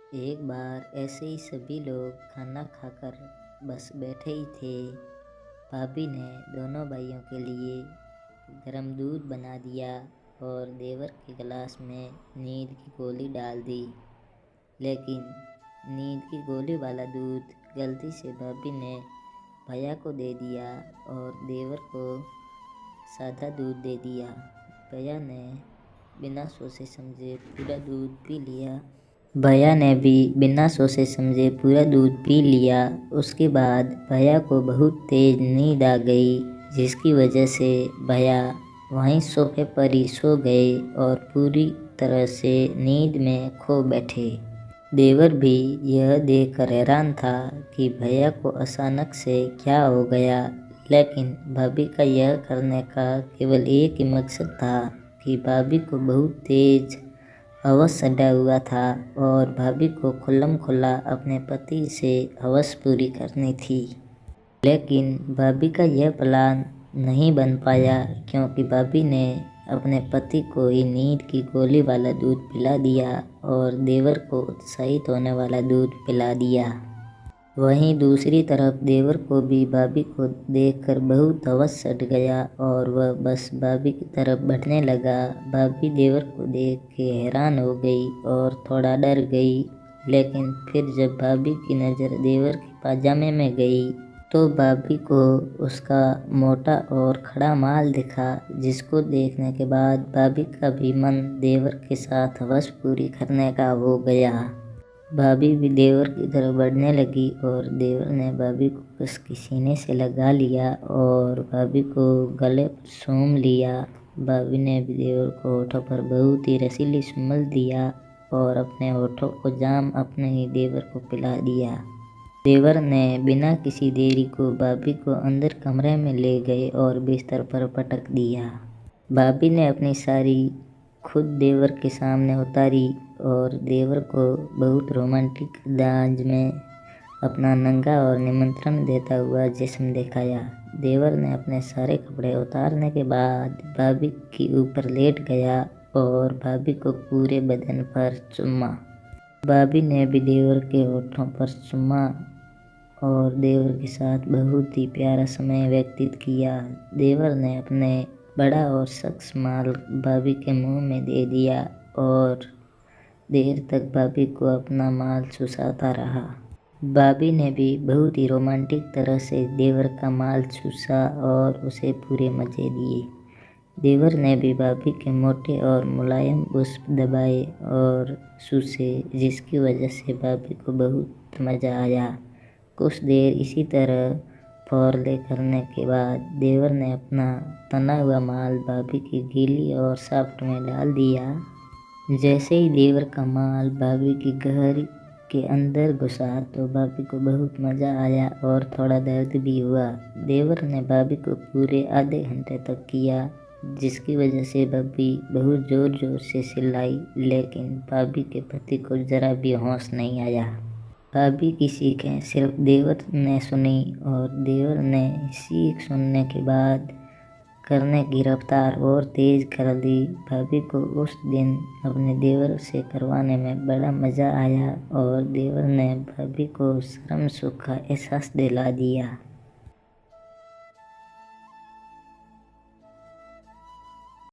एक बार ऐसे ही सभी लोग खाना खाकर बस बैठे ही थे। भाभी ने दोनों भाइयों के लिए गर्म दूध बना दिया और देवर के गिलास में नींद की गोली डाल दी। लेकिन नींद की गोली वाला दूध गलती से भाभी ने भैया को दे दिया और देवर को सादा दूध दे दिया। भैया ने बिना सोचे समझे पूरा दूध पी लिया। भैया ने भी बिना सोचे समझे पूरा दूध पी लिया। उसके बाद भैया को बहुत तेज नींद आ गई, जिसकी वजह से भैया वहीं सोफे पर ही सो गए और पूरी तरह से नींद में खो बैठे। देवर भी यह देखकर हैरान था कि भैया को अचानक से क्या हो गया, लेकिन भाभी का यह करने का केवल एक ही मकसद था कि भाभी को बहुत तेज हवस चढ़ा हुआ था और भाभी को खुल्लम खुल्ला अपने पति से हवस पूरी करनी थी। लेकिन भाभी का यह प्लान नहीं बन पाया, क्योंकि भाभी ने अपने पति को ही नींद की गोली वाला दूध पिला दिया और देवर को उत्साहित होने वाला दूध पिला दिया। वहीं दूसरी तरफ देवर को भी भाभी को देखकर बहुत हवस चढ़ गया और वह बस भाभी की तरफ बढ़ने लगा। भाभी देवर को देख के हैरान हो गई और थोड़ा डर गई, लेकिन फिर जब भाभी की नज़र देवर के पाजामे में गई तो भाभी को उसका मोटा और खड़ा माल दिखा, जिसको देखने के बाद भाभी का भी मन देवर के साथ हवस पूरी करने का हो गया। भाभी भी देवर की तरफ बढ़ने लगी और देवर ने भाभी को कस के सीने से लगा लिया और भाभी को गले पर सूंघ लिया। भाभी ने भी देवर को होठों पर बहुत ही रसीली चुम्बन दिया और अपने होठों को जाम अपने ही देवर को पिला दिया। देवर ने बिना किसी देरी को भाभी को अंदर कमरे में ले गए और बिस्तर पर पटक दिया। भाभी ने अपनी सारी खुद देवर के सामने उतारी और देवर को बहुत रोमांटिक अंदाज में अपना नंगा और निमंत्रण देता हुआ जिस्म दिखाया। देवर ने अपने सारे कपड़े उतारने के बाद भाभी के ऊपर लेट गया और भाभी को पूरे बदन पर चूमा। भाभी ने भी देवर के होठों पर चूमा और देवर के साथ बहुत ही प्यारा समय व्यतीत किया। देवर ने अपने बड़ा और सख्त माल भाभी के मुंह में दे दिया और देर तक भाभी को अपना माल चूसाता रहा। भाभी ने भी बहुत ही रोमांटिक तरह से देवर का माल चूसा और उसे पूरे मज़े दिए। देवर ने भी भाभी के मोटे और मुलायम पुष्प दबाए और चूसे, जिसकी वजह से भाभी को बहुत मज़ा आया। कुछ देर इसी तरह फॉरले करने के बाद देवर ने अपना तना हुआ माल भाभी की गीली और साफ्ट में डाल दिया। जैसे ही देवर का माल भाभी की गहरी के अंदर घुसा तो भाभी को बहुत मज़ा आया और थोड़ा दर्द भी हुआ। देवर ने भाभी को पूरे आधे घंटे तक किया, जिसकी वजह से भाभी बहुत ज़ोर ज़ोर से चिल्लाई, लेकिन भाभी के पति को ज़रा भी होश नहीं आया। भाभी की चीखें सिर्फ देवर ने सुनी और देवर ने चीख सुनने के बाद करने की रफ्तार और तेज़ कर दी। भाभी को उस दिन अपने देवर से करवाने में बड़ा मज़ा आया और देवर ने भाभी को शर्म सुख का एहसास दिला दिया।